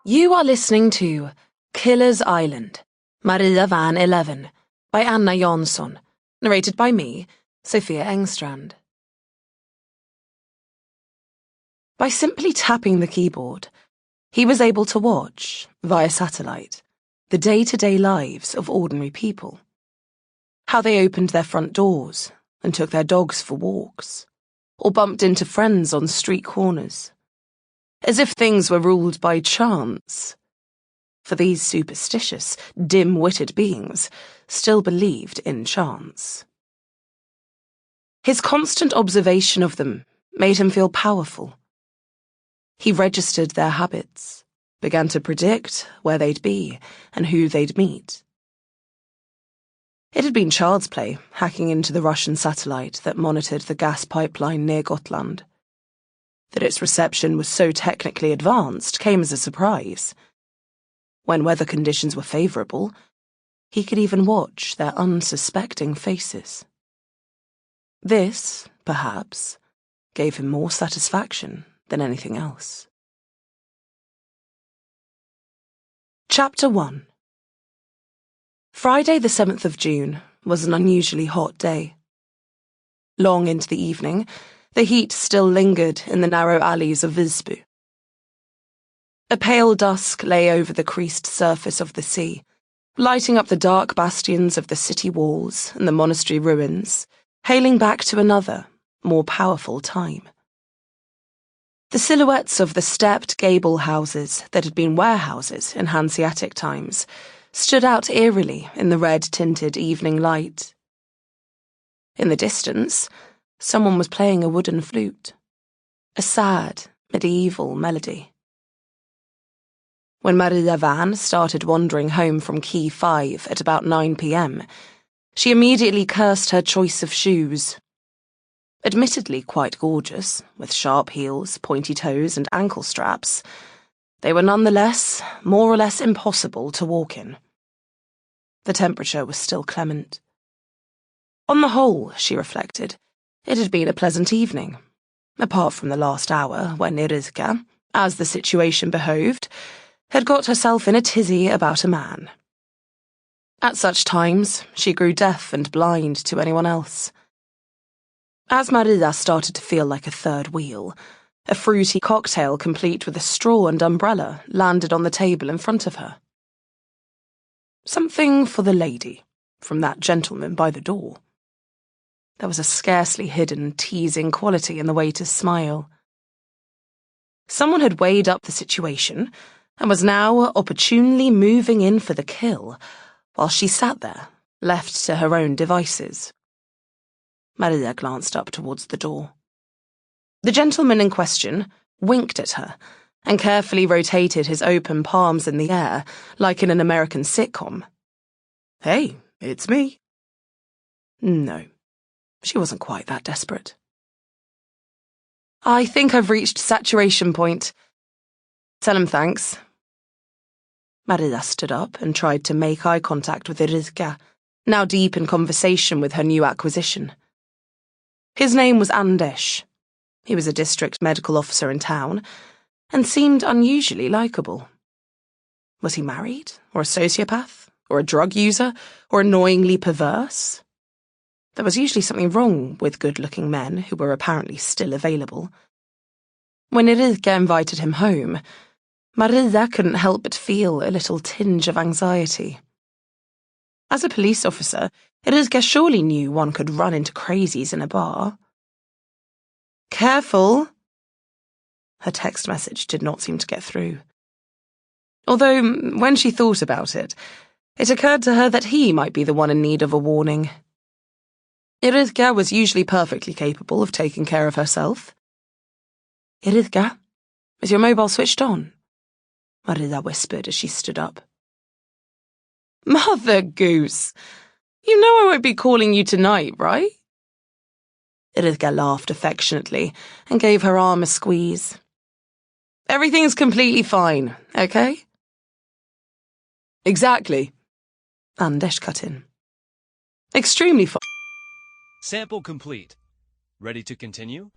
You are listening to Killer's Island, Maria van 11, by Anna Jansson, narrated by me, Sofia Engstrand. By simply tapping the keyboard, he was able to watch, via satellite, the day-to-day lives of ordinary people. How they opened their front doors and took their dogs for walks, or bumped into friends on street corners. As if things were ruled by chance. For these superstitious, dim-witted beings still believed in chance. His constant observation of them made him feel powerful. He registered their habits, began to predict where they'd be and who they'd meet. It had been child's play hacking into the Russian satellite that monitored the gas pipeline near Gotland. That its reception was so technically advanced came as a surprise. When weather conditions were favourable, he could even watch their unsuspecting faces. This, perhaps, gave him more satisfaction than anything else. Chapter 1. Friday the 7th of June was an unusually hot day. Long into the evening, the heat still lingered in the narrow alleys of Visby. A pale dusk lay over the creased surface of the sea, lighting up the dark bastions of the city walls and the monastery ruins, hailing back to another, more powerful time. The silhouettes of the stepped gable houses that had been warehouses in Hanseatic times stood out eerily in the red-tinted evening light. In the distance, someone was playing a wooden flute, a sad, medieval melody. When Maria van started wandering home from Key 5 at about 9 p.m, she immediately cursed her choice of shoes. Admittedly quite gorgeous, with sharp heels, pointy toes, and ankle straps, they were nonetheless more or less impossible to walk in. The temperature was still clement. On the whole, she reflected, it had been a pleasant evening, apart from the last hour when Irizka, as the situation behoved, had got herself in a tizzy about a man. At such times, she grew deaf and blind to anyone else. As Maria started to feel like a third wheel, a fruity cocktail complete with a straw and umbrella landed on the table in front of her. Something for the lady, from that gentleman by the door. There was a scarcely hidden, teasing quality in the waiter's smile. Someone had weighed up the situation and was now opportunely moving in for the kill, while she sat there, left to her own devices. Maria glanced up towards the door. The gentleman in question winked at her and carefully rotated his open palms in the air, like in an American sitcom. Hey, it's me. No. She wasn't quite that desperate. I think I've reached saturation point. Tell him thanks. Maria stood up and tried to make eye contact with Irizka, now deep in conversation with her new acquisition. His name was Anders. He was a district medical officer in town, and seemed unusually likeable. Was he married, or a sociopath, or a drug user, or annoyingly perverse? There was usually something wrong with good-looking men who were apparently still available. When Irizka invited him home, Maria couldn't help but feel a little tinge of anxiety. As a police officer, Irizka surely knew one could run into crazies in a bar. Careful! Her text message did not seem to get through. Although, when she thought about it, it occurred to her that he might be the one in need of a warning. Irizka was usually perfectly capable of taking care of herself. Irizka, is your mobile switched on? Maria whispered as she stood up. Mother goose! You know I won't be calling you tonight, right? Irizka laughed affectionately and gave her arm a squeeze. Everything's completely fine, okay? Exactly. Anders cut in. Extremely fine. Sample complete. Ready to continue?